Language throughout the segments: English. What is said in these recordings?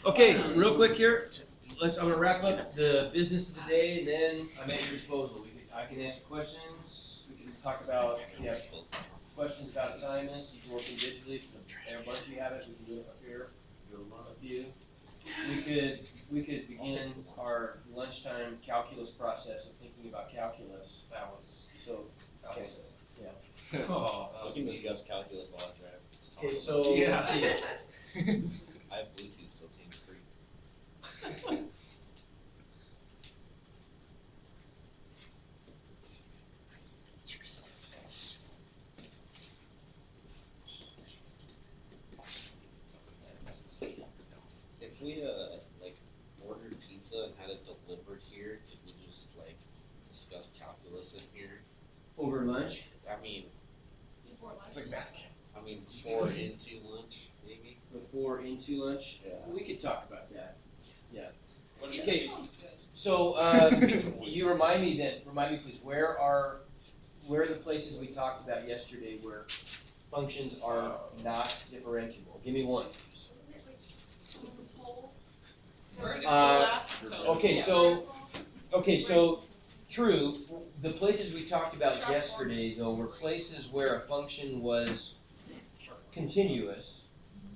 Okay, real quick here. I'm gonna wrap up the business of the day, and then I'm at your disposal. I can answer questions. We can talk about, questions about assignments. You can work individually. There are a bunch of you have it. We can do it up here. A few. We could begin our lunchtime calculus process of thinking about calculus. So, okay, yeah. We can discuss calculus while I drive. Okay, so let's see. I have Bluetooth, so it's hands-free. If we like ordered pizza and had it delivered here, could we just like discuss calculus in here? Over lunch? I mean, Before lunch. it's like that. I mean, before into lunch, maybe. Before into lunch? Yeah. We could talk about that. Yeah. Yeah, Okay. that sounds good. So, you remind me please, where are the places we talked about yesterday where functions are not differentiable? Give me one. Okay, so true. The places we talked about yesterday, though, were places where a function was continuous,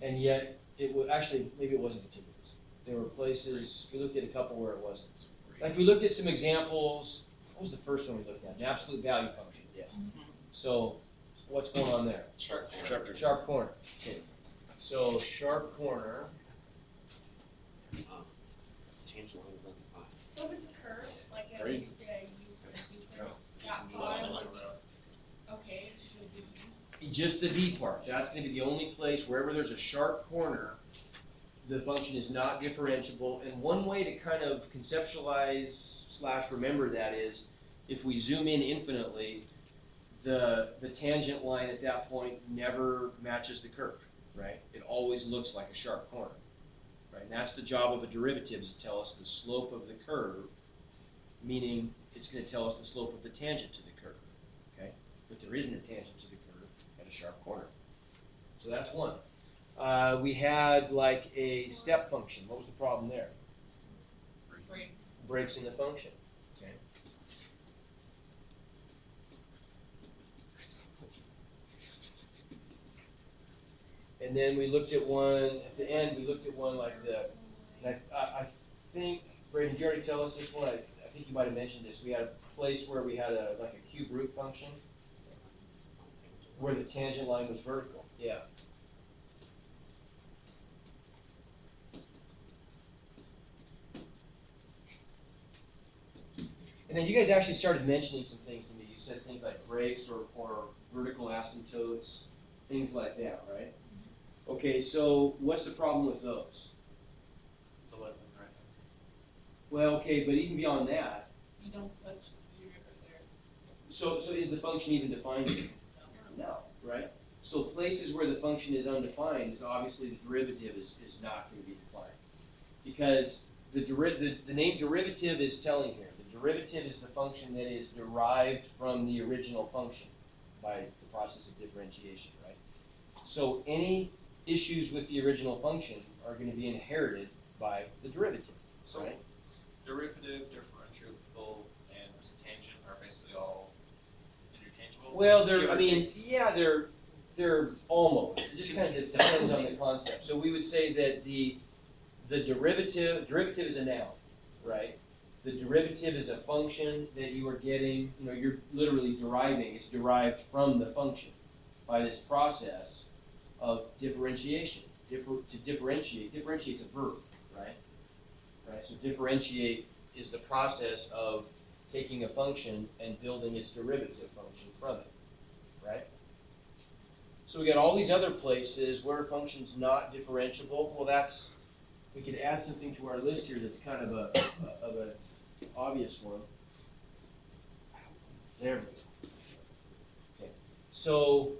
and yet it was actually maybe it wasn't continuous. There were places we looked at a couple where it wasn't. Like we looked at some examples. What was the first one we looked at? An absolute value function. Yeah. So what's going on there? Sharp corner. Okay. So sharp corner. Tangent line is undefined. So if it's a curve, like a, Great. okay, it should be. Just the D part. That's going to be the only place wherever there's a sharp corner, the function is not differentiable. And one way to kind of conceptualize / remember that is, if we zoom in infinitely, the tangent line at that point never matches the curve, right? It always looks like a sharp corner, right? And that's the job of a derivative, is to tell us the slope of the curve, meaning it's going to tell us the slope of the tangent to the curve, okay? But there isn't a tangent to the curve at a sharp corner. So that's one. We had like a step function. What was the problem there? Breaks in the function. Okay. And then we looked at one at the end. We looked at one like the. And I think Braden, did you already tell us this one? I think you might have mentioned this. We had a place where we had like a cube root function where the tangent line was vertical. Yeah. And then you guys actually started mentioning some things to me. You said things like breaks or vertical asymptotes, things like that, right? Okay, so what's the problem with those? The left and right. Well, okay, but even beyond that, You don't touch the derivative there. so is the function even defined here? No, right? So places where the function is undefined is obviously the derivative is not going to be defined. Because the name derivative is telling here. The derivative is the function that is derived from the original function by the process of differentiation, right? So any issues with the original function are going to be inherited by the derivative, right? Derivative, differentiable, and tangent are basically all interchangeable. Well, they're almost. It just kind of depends on the concept. So we would say that the derivative is a noun, right? The derivative is a function that you are getting, you're literally deriving. It's derived from the function by this process of differentiation. To differentiate's a verb, right? Right. So differentiate is the process of taking a function and building its derivative function from it, right? So we got all these other places where a function's not differentiable. Well, we could add something to our list here that's kind of an obvious one. There we go. Okay. So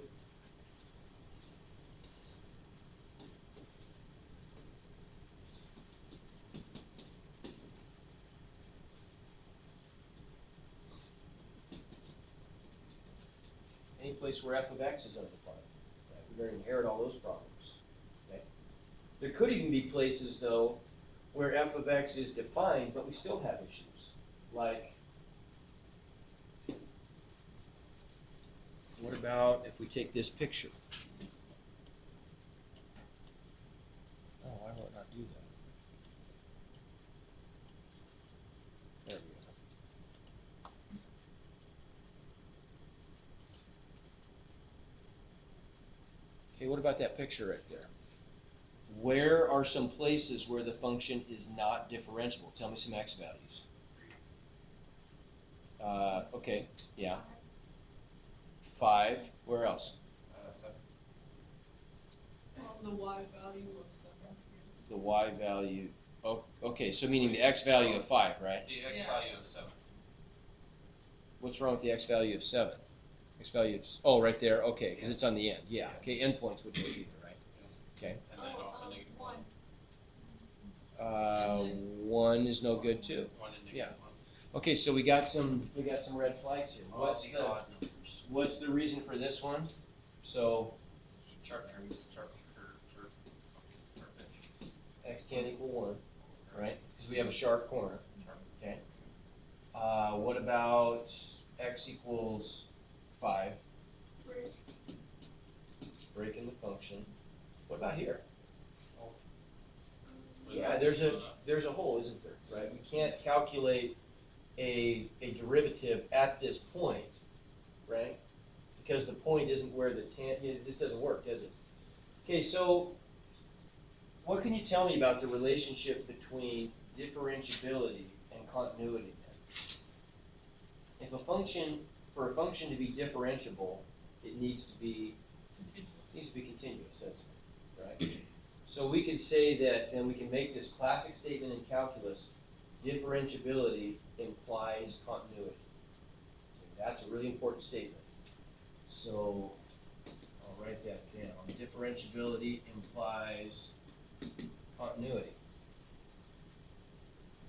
any place where f of x is undefined, right? We're going to inherit all those problems. Okay. There could even be places, though, where f of x is defined, but we still have issues. Like, what about if we take this picture? Oh, why will it not do that? There we go. Okay, what about that picture right there? Where are some places where the function is not differentiable? Tell me some x values. Okay, yeah. 5, where else? 7. The y value of 7. The y value, oh, okay, so meaning the x value of 5, right? The x Yeah. value of 7. What's wrong with the x value of 7? X value of, oh, right there, okay, because it's on the end, yeah, okay, endpoints wouldn't work either, right? Okay. And then also negative 1. 1 is no good too. 1 and negative Yeah. 1. Okay, so we got some red flags here. All the odd numbers. What's the reason for this one? So Sharp turns, sharp curve, sharp edge. x can't equal 1, right? Because we have a sharp corner. Sharp. Okay. What about x equals 5? Breaking the function. What about here? Yeah, there's a hole, isn't there? Right? We can't calculate a derivative at this point, right? Because the point isn't where the this doesn't work, does it? Okay, so what can you tell me about the relationship between differentiability and continuity then? If a function, for a function to be differentiable, it needs to be continuous, doesn't it? Right? So we could say that, and we can make this classic statement in calculus, differentiability implies continuity. That's a really important statement. So I'll write that down. Differentiability implies continuity.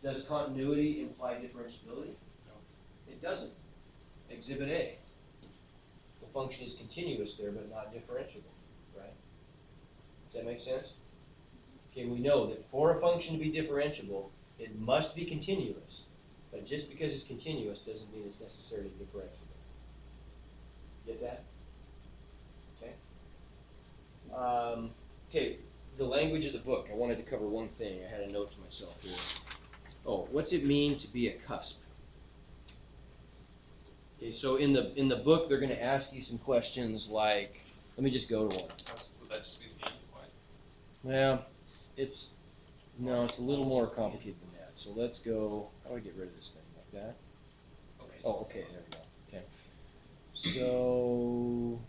Does continuity imply differentiability? No. It doesn't. Exhibit A. The function is continuous there, but not differentiable, right? Does that make sense? Okay, we know that for a function to be differentiable, it must be continuous. But just because it's continuous doesn't mean it's necessarily differentiable. Get that? Okay. Okay, the language of the book. I wanted to cover one thing. I had a note to myself here. Oh, what's it mean to be a cusp? Okay, so in the book, they're going to ask you some questions like, let me just go to one. Would that just be the end? Why? Well, it's a little more complicated than that. So let's go. How do I get rid of this thing like that? Okay. Oh, okay, there we go. Okay. So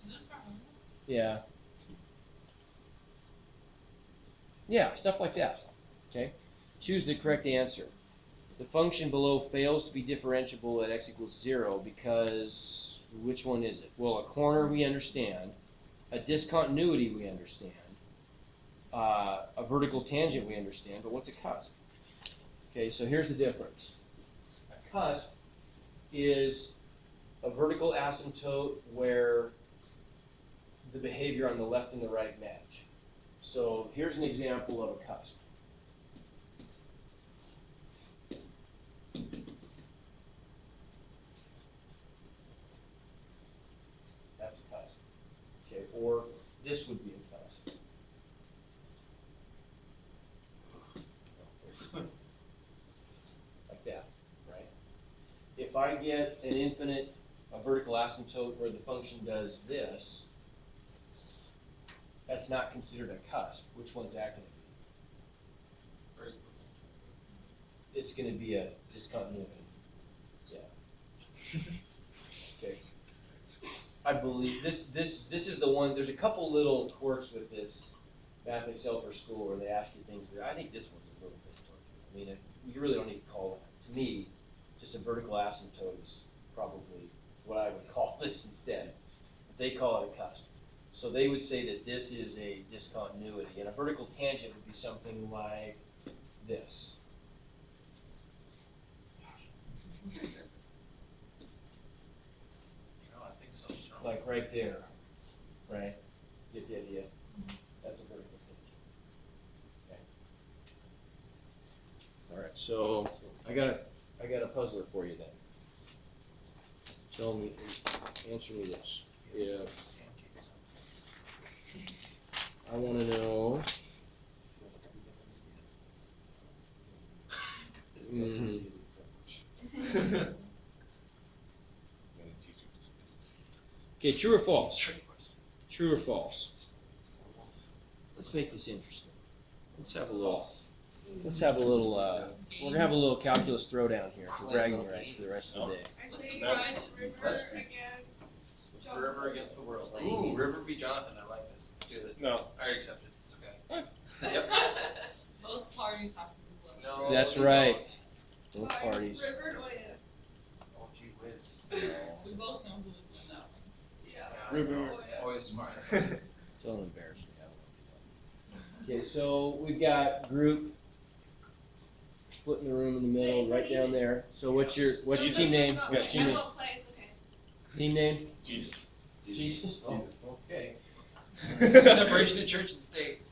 Is this our own? yeah, yeah, stuff like that. Okay. Choose the correct answer. The function below fails to be differentiable at x equals 0 because which one is it? Well, a corner we understand, a discontinuity we understand, a vertical tangent we understand, but what's a cusp? Okay, so here's the difference. A cusp is a vertical asymptote where the behavior on the left and the right match. So here's an example of a cusp. That's a cusp. Okay, or this would be a cusp. Like that, right? If I get an infinite, a vertical asymptote where the function does this, that's not considered a cusp. Which one's that going to be? It's going to be a discontinuity. Yeah. Okay. I believe this is the one. There's a couple little quirks with this Math Excel for School where they ask you things that I think this one's a little bit quirky. I mean, you really don't need to call it. To me, just a vertical asymptote is probably what I would call this instead. But they call it a cusp. So they would say that this is a discontinuity, and a vertical tangent would be something like this. No, I think so. Sure. Like right there, right? Get the idea? That's a vertical tangent. so I got a puzzler for you then. Tell me, answer me this. If I want to know. Mhm. Okay, true or false? True or false? Let's make this interesting. Let's have a little. Let's have a little. We're gonna have a little calculus throwdown here for bragging rights for the rest of the day. I say you ride River against Jonathan. River against the world. Ooh. Ooh, River v. Jonathan, I like this, let's do it. No. I already accepted, it's okay. Yep. Both parties have to be willing. No. That's we right. don't. Both parties. River, oh yeah. Oh, gee whiz. We both know who would win that one. Yeah. River. Oh, yeah. Always smart. Don't embarrass me. Okay, so we've got group. Splitting the room in the middle, right down there. So what's your team name? What's your team name? Team name? Jesus. Jesus. Oh, okay. Separation of church and state.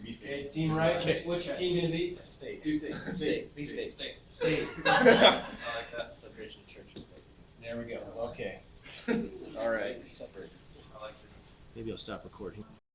Okay, team right. What's your team gonna be? State. Do state. State. State. State. State. I like that. Separation of church and state. There we go. Okay. All right. Separate. I like this. Maybe I'll stop recording.